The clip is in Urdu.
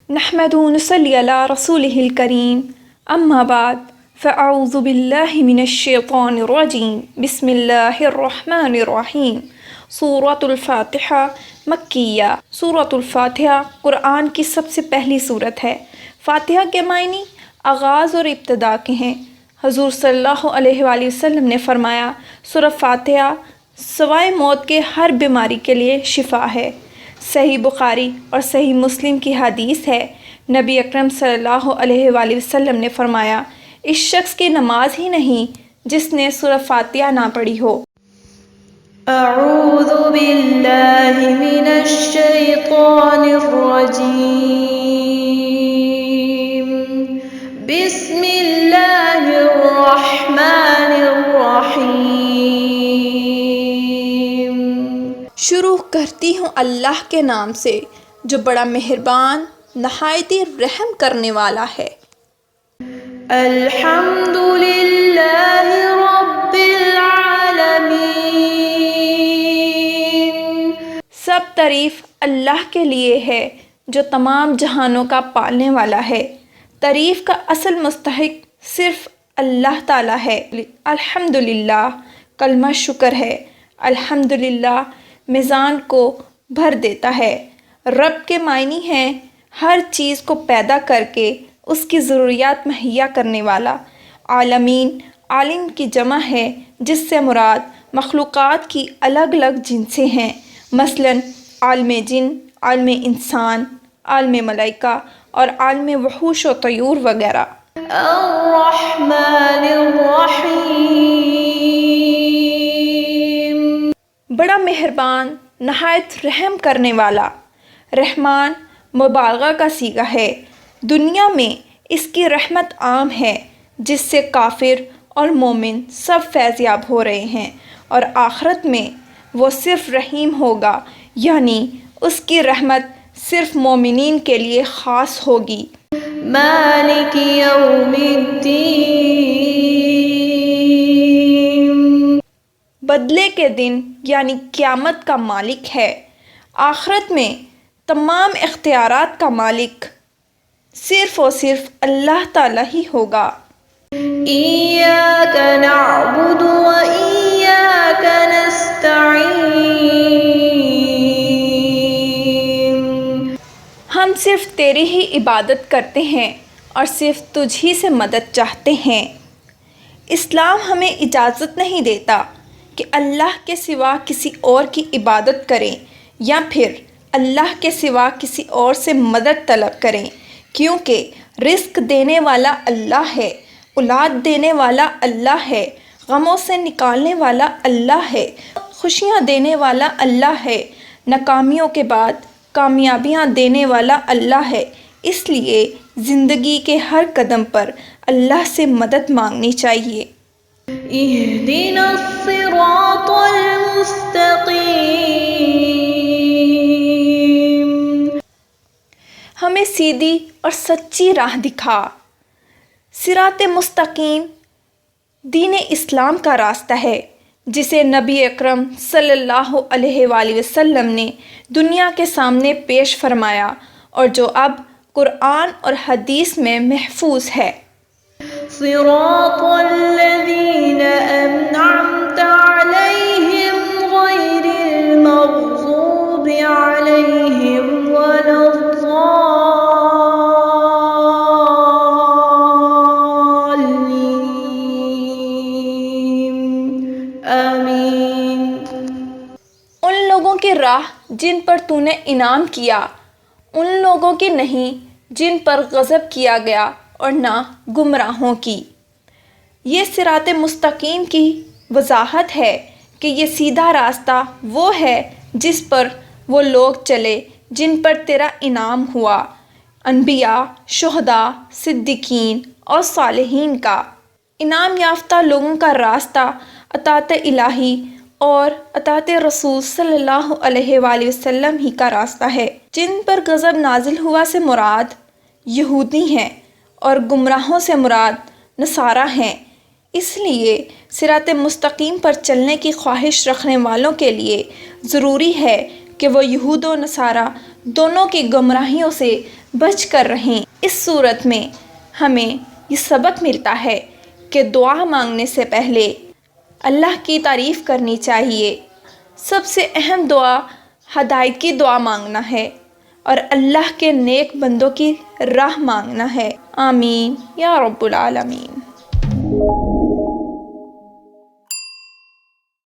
نحمدہ ونصلی علی رسولہ الکریم اما بعد فاعوذ باللہ من الشیطان الرجیم بسم اللہ الرحمن الرحیم سورۃ الفاتحہ مکیہ۔ سورۃ الفاتحہ قرآن کی سب سے پہلی سورت ہے۔ فاتحہ کے معنی آغاز اور ابتدا کے ہیں۔ حضور صلی اللہ علیہ وآلہ وسلم نے فرمایا، سورۃ فاتحہ سوائے موت کے ہر بیماری کے لیے شفا ہے۔ صحیح بخاری اور صحیح مسلم کی حدیث ہے، نبی اکرم صلی اللہ علیہ وآلہ وسلم نے فرمایا، اس شخص کی نماز ہی نہیں جس نے سورۃ فاتحہ نہ پڑھی ہو۔ اعوذ باللہ من الشیطان الرجیم، بسم اللہ الرحمن الرحیم۔ شروع کرتی ہوں اللہ کے نام سے جو بڑا مہربان نہایت ہی رحم کرنے والا ہے۔ الحمد للہ رب العالمین، سب تعریف اللہ کے لیے ہے جو تمام جہانوں کا پالنے والا ہے۔ تعریف کا اصل مستحق صرف اللہ تعالیٰ ہے۔ الحمدللہ کلمہ شکر ہے۔ الحمدللہ میزان کو بھر دیتا ہے۔ رب کے معنی ہیں ہر چیز کو پیدا کر کے اس کی ضروریات مہیا کرنے والا۔ عالمین عالم کی جمع ہے جس سے مراد مخلوقات کی الگ الگ جنسیں ہیں، مثلاً عالم جن، عالم انسان، عالم ملائکہ اور عالم وحوش و طیور وغیرہ۔ الرحمن الرحیم، بڑا مہربان نہایت رحم کرنے والا۔ رحمان مبالغہ کا صیغہ ہے۔ دنیا میں اس کی رحمت عام ہے جس سے کافر اور مومن سب فیض یاب ہو رہے ہیں، اور آخرت میں وہ صرف رحیم ہوگا، یعنی اس کی رحمت صرف مومنین کے لیے خاص ہوگی۔ مالک یوم الدین، بدلے کے دن یعنی قیامت کا مالک ہے۔ آخرت میں تمام اختیارات کا مالک صرف اور صرف اللہ تعالیٰ ہی ہوگا۔ ایاک نعبد و ایاک نستعین، ہم صرف تیری ہی عبادت کرتے ہیں اور صرف تجھ ہی سے مدد چاہتے ہیں۔ اسلام ہمیں اجازت نہیں دیتا کہ اللہ کے سوا کسی اور کی عبادت کریں یا پھر اللہ کے سوا کسی اور سے مدد طلب کریں، کیونکہ رزق دینے والا اللہ ہے، اولاد دینے والا اللہ ہے، غموں سے نکالنے والا اللہ ہے، خوشیاں دینے والا اللہ ہے، ناکامیوں کے بعد کامیابیاں دینے والا اللہ ہے۔ اس لیے زندگی کے ہر قدم پر اللہ سے مدد مانگنی چاہیے۔ اہدنا الصراط المستقیم، ہمیں سیدھی اور سچی راہ دکھا۔ صراط مستقیم دین اسلام کا راستہ ہے جسے نبی اکرم صلی اللہ علیہ وآلہ وسلم نے دنیا کے سامنے پیش فرمایا اور جو اب قرآن اور حدیث میں محفوظ ہے۔ صراط الذین انعمت علیہم غیر المغضوب علیہم ولا الضالین، آمین۔ ان لوگوں کی راہ جن پر تو نے انعام کیا، ان لوگوں کی نہیں جن پر غضب کیا گیا، اور نہ گمراہوں کی۔ یہ صراط مستقیم کی وضاحت ہے کہ یہ سیدھا راستہ وہ ہے جس پر وہ لوگ چلے جن پر تیرا انعام ہوا، انبیاء، شہداء، صدیقین اور صالحین کا۔ انعام یافتہ لوگوں کا راستہ اطاعت الہی اور اطاعت رسول صلی اللہ علیہ وآلہ وسلم ہی کا راستہ ہے۔ جن پر غضب نازل ہوا سے مراد یہودی ہیں اور گمراہوں سے مراد نصارہ ہیں۔ اس لیے صراط مستقیم پر چلنے کی خواہش رکھنے والوں کے لیے ضروری ہے کہ وہ یہود و نصارہ دونوں کی گمراہیوں سے بچ کر رہیں۔ اس صورت میں ہمیں یہ سبق ملتا ہے کہ دعا مانگنے سے پہلے اللہ کی تعریف کرنی چاہیے۔ سب سے اہم دعا ہدایت کی دعا مانگنا ہے اور اللہ کے نیک بندوں کی راہ مانگنا ہے۔ آمین یا رب العالمین۔